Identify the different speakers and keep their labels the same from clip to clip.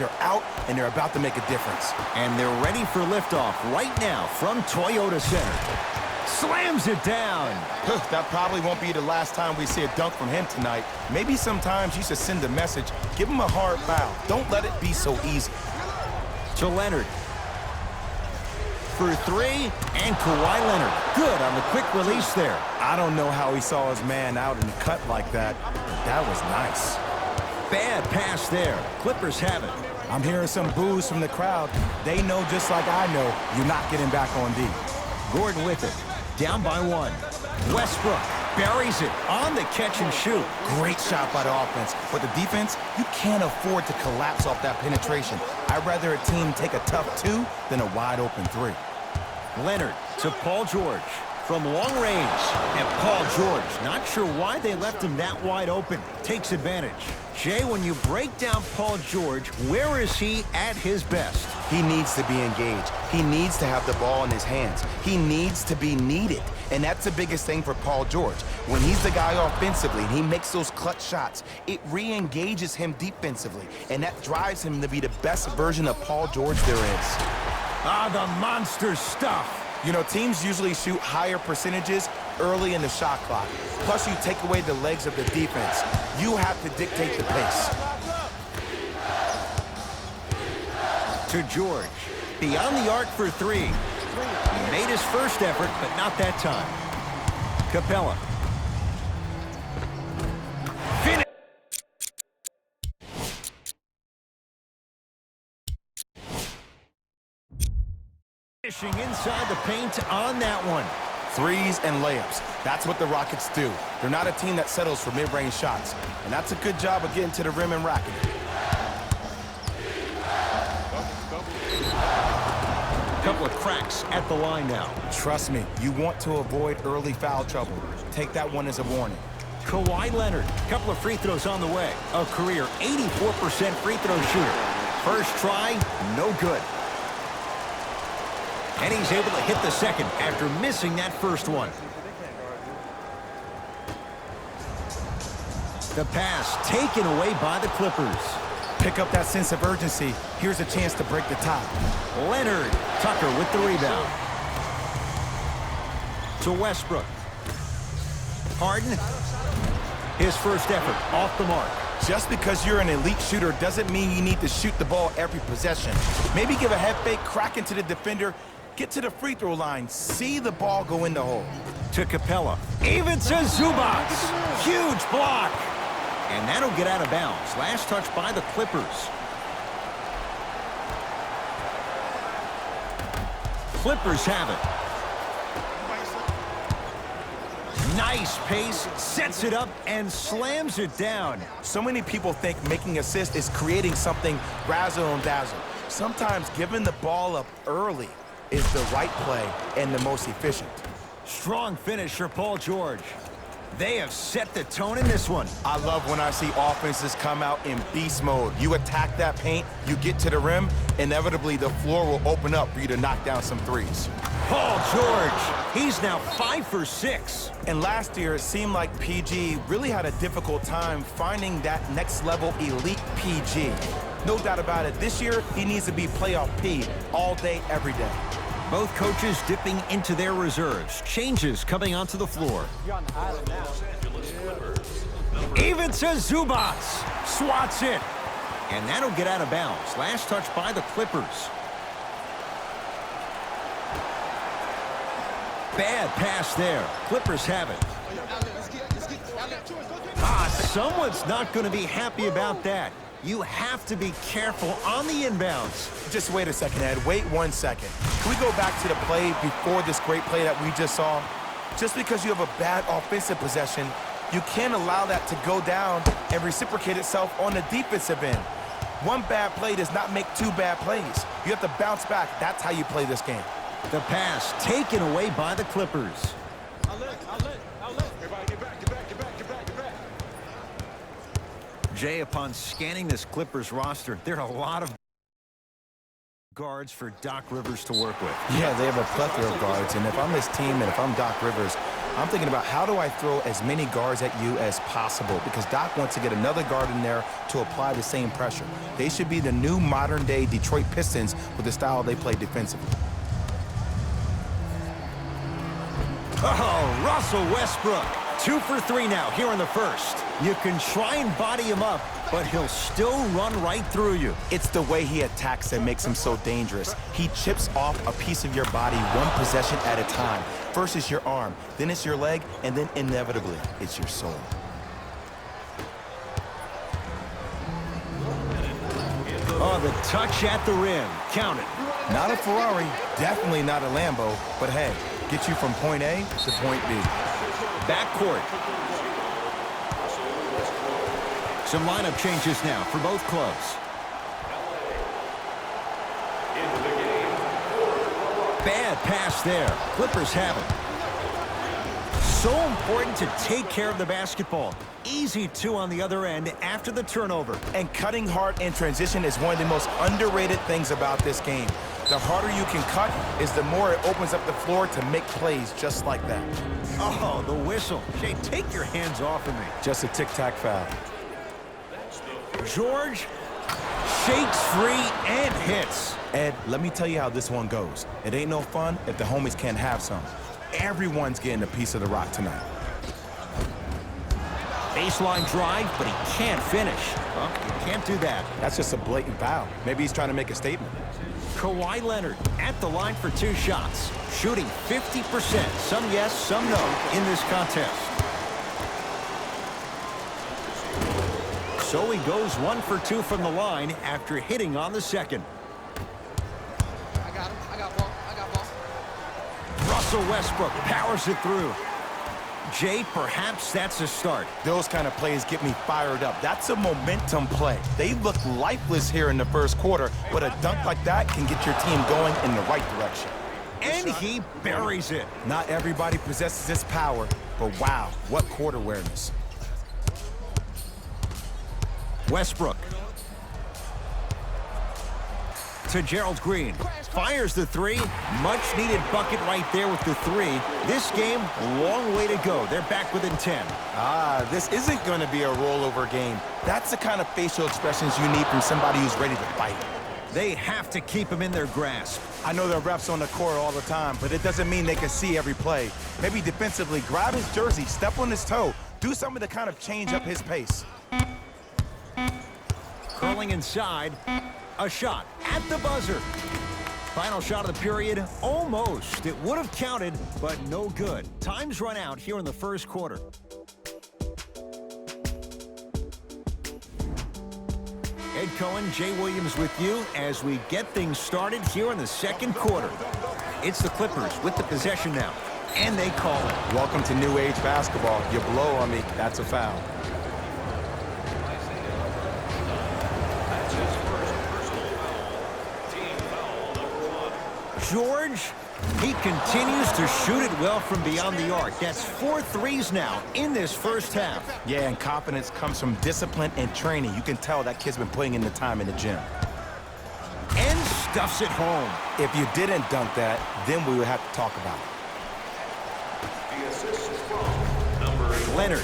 Speaker 1: are out, and they're about to make a difference.
Speaker 2: And they're ready for liftoff right now from Toyota Center. Slams it down.
Speaker 1: That probably won't be the last time we see a dunk from him tonight. Maybe sometimes you should send a message. Give him a hard foul. Don't let it be so easy.
Speaker 2: To Leonard. For three, and Kawhi Leonard. Good on the quick release there.
Speaker 1: I don't know how he saw his man out in the cut like that. That was nice.
Speaker 2: Bad pass there. Clippers have it.
Speaker 1: I'm hearing some boos from the crowd. They know just like I know you're not getting back on D.
Speaker 2: Gordon with it. Down by one. Westbrook buries it on the catch and shoot.
Speaker 1: Great shot by the offense. But the defense, you can't afford to collapse off that penetration. I'd rather a team take a tough two than a wide open three.
Speaker 2: Leonard to Paul George from long range. And Paul George, not sure why they left him that wide open. Takes advantage. Jay, when you break down Paul George, where is he at his best?
Speaker 1: He needs to be engaged. He needs to have the ball in his hands. He needs to be needed. And that's the biggest thing for Paul George. When he's the guy offensively and he makes those clutch shots, it re-engages him defensively. And that drives him to be the best version of Paul George there is.
Speaker 2: Ah, the monster stuff.
Speaker 1: You know, teams usually shoot higher percentages early in the shot clock. Plus, you take away the legs of the defense. You have to dictate the pace.
Speaker 2: To George. Beyond the arc for three. He made his first effort, but not that time. Capella. Finishing inside the paint on that one.
Speaker 1: Threes and layups. That's what the Rockets do. They're not a team that settles for mid-range shots. And that's a good job of getting to the rim and racking it.
Speaker 2: Couple of cracks at the line now.
Speaker 1: Trust me, you want to avoid early foul trouble. Take that one as a warning.
Speaker 2: Kawhi Leonard, couple of free throws on the way. A career 84% free throw shooter. First try, no good. And he's able to hit the second after missing that first one. The pass taken away by the Clippers.
Speaker 1: Pick up that sense of urgency. Here's a chance to break the tie.
Speaker 2: Leonard. Tucker with the rebound. To Westbrook. Harden. His first effort off the mark.
Speaker 1: Just because you're an elite shooter doesn't mean you need to shoot the ball every possession. Maybe give a head fake, crack into the defender, get to the free throw line, see the ball go in the hole.
Speaker 2: To Capella. Even to Zubac. Huge block. And that'll get out of bounds. Last touch by the Clippers. Clippers have it. Nice pace, sets it up, and slams it down.
Speaker 1: So many people think making assists is creating something razzle and dazzle. Sometimes giving the ball up early is the right play and the most efficient.
Speaker 2: Strong finish for Paul George. They have set the tone in this one.
Speaker 1: I love when I see offenses come out in beast mode. You attack that paint, you get to the rim, inevitably the floor will open up for you to knock down some threes.
Speaker 2: Paul George, he's now 5 for 6.
Speaker 1: And last year, it seemed like PG really had a difficult time finding that next level elite PG. No doubt about it, this year he needs to be playoff P all day, every day.
Speaker 2: Both coaches dipping into their reserves. Changes coming onto the floor. Even to Zubac. Swats it. And that'll get out of bounds. Last touch by the Clippers. Bad pass there. Clippers have it. Someone's not going to be happy about that. You have to be careful on the inbounds.
Speaker 1: Just wait a second, Ed. Wait 1 second. Can we go back to the play before this great play that we just saw? Just because you have a bad offensive possession, you can't allow that to go down and reciprocate itself on the defensive end. One bad play does not make two bad plays. You have to bounce back. That's how you play this game.
Speaker 2: The pass taken away by the Clippers. Jay, upon scanning this Clippers roster, there are a lot of guards for Doc Rivers to work with.
Speaker 1: Yeah, they have a plethora of guards, and if I'm this team and if I'm Doc Rivers, I'm thinking about how do I throw as many guards at you as possible because Doc wants to get another guard in there to apply the same pressure. They should be the new modern-day Detroit Pistons with the style they play defensively.
Speaker 2: Oh, Russell Westbrook. 2 for 3 now here in the first. You can try and body him up, but he'll still run right through you.
Speaker 1: It's the way he attacks that makes him so dangerous. He chips off a piece of your body one possession at a time. First it's your arm, then it's your leg, and then inevitably it's your soul.
Speaker 2: Oh, the touch at the rim. Count it.
Speaker 1: Not a Ferrari, definitely not a Lambo, but hey, get you from point A to point B.
Speaker 2: Backcourt. Some lineup changes now for both clubs. Bad pass there. Clippers have it. So important to take care of the basketball. Easy 2 on the other end after the turnover.
Speaker 1: And cutting hard in transition is one of the most underrated things about this game. The harder you can cut is the more it opens up the floor to make plays just like that.
Speaker 2: Oh, the whistle. Jay, take your hands off of me.
Speaker 1: Just a tic-tac foul.
Speaker 2: George shakes free and hits.
Speaker 1: Ed, let me tell you how this one goes. It ain't no fun if the homies can't have some. Everyone's getting a piece of the rock tonight.
Speaker 2: Baseline drive, but he can't finish. Well, you can't do that.
Speaker 1: That's just a blatant foul. Maybe he's trying to make a statement.
Speaker 2: Kawhi Leonard at the line for 2 shots. Shooting 50%. Some yes, some no in this contest. So he goes 1 for 2 from the line after hitting on the second.
Speaker 3: I got him. I got ball.
Speaker 2: Russell Westbrook powers it through. Jay, perhaps that's a start.
Speaker 1: Those kind of plays get me fired up. That's a momentum play. They look lifeless here in the first quarter, but a dunk like that can get your team going in the right direction.
Speaker 2: And he buries it.
Speaker 1: Not everybody possesses this power, but wow, what court awareness.
Speaker 2: Westbrook. To Gerald Green. Fires the 3. Much needed bucket right there with the 3. This game, long way to go. They're back within 10.
Speaker 1: This isn't going to be a rollover game. That's the kind of facial expressions you need from somebody who's ready to fight.
Speaker 2: They have to keep him in their grasp.
Speaker 1: I know there are refs on the court all the time, but it doesn't mean they can see every play. Maybe defensively, grab his jersey, step on his toe, do something to kind of change up his pace.
Speaker 2: Curling inside. A shot at the buzzer. Final shot of the period, almost. It would have counted, but no good. Time's run out here in the first quarter. Ed Cohen, Jay Williams with you as we get things started here in the second quarter. It's the Clippers with the possession now, and they call it.
Speaker 1: Welcome to new age basketball. You blow on me, that's a foul.
Speaker 2: George, he continues to shoot it well from beyond the arc. That's 4 threes now in this first half.
Speaker 1: Yeah, and confidence comes from discipline and training. You can tell that kid's been putting in the time in the gym.
Speaker 2: And stuffs it home.
Speaker 1: If you didn't dunk that, then we would have to talk about it.
Speaker 2: Leonard.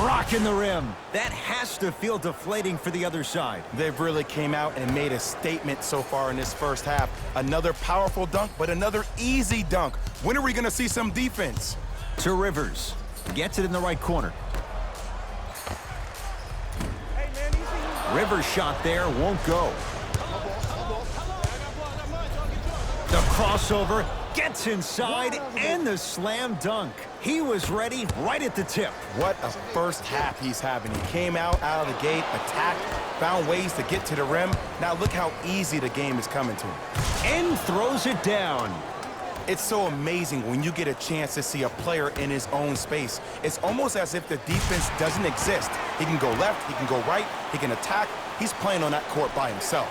Speaker 2: Rocking the rim. That has to feel deflating for the other side.
Speaker 1: They've really came out and made a statement so far in this first half. Another powerful dunk, but another easy dunk. When are we going to see some defense?
Speaker 2: To Rivers. Gets it in the right corner. Rivers shot there, won't go. The crossover, gets inside, and the slam dunk. He was ready right at the tip.
Speaker 1: What a first half he's having. He came out of the gate, attacked, found ways to get to the rim. Now look how easy the game is coming to him.
Speaker 2: And throws it down.
Speaker 1: It's so amazing when you get a chance to see a player in his own space. It's almost as if the defense doesn't exist. He can go left, he can go right, he can attack. He's playing on that court by himself.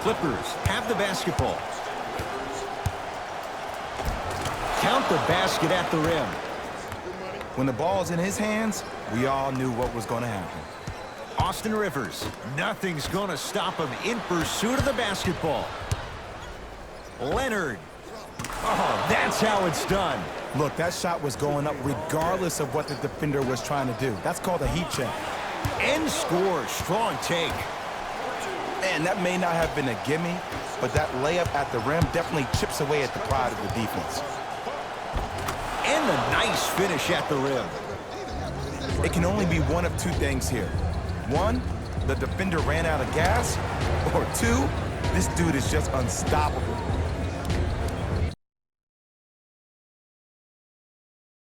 Speaker 2: Clippers have the basketball. Count the basket at the rim.
Speaker 1: When the ball's in his hands, we all knew what was going to happen.
Speaker 2: Austin Rivers, nothing's going to stop him in pursuit of the basketball. Leonard. Oh, that's how it's done.
Speaker 1: Look, that shot was going up regardless of what the defender was trying to do. That's called a heat check.
Speaker 2: End score, strong take.
Speaker 1: And that may not have been a gimme, but that layup at the rim definitely chips away at the pride of the defense.
Speaker 2: And a nice finish at the rim.
Speaker 1: It can only be one of two things here. One, the defender ran out of gas, or two, this dude is just unstoppable.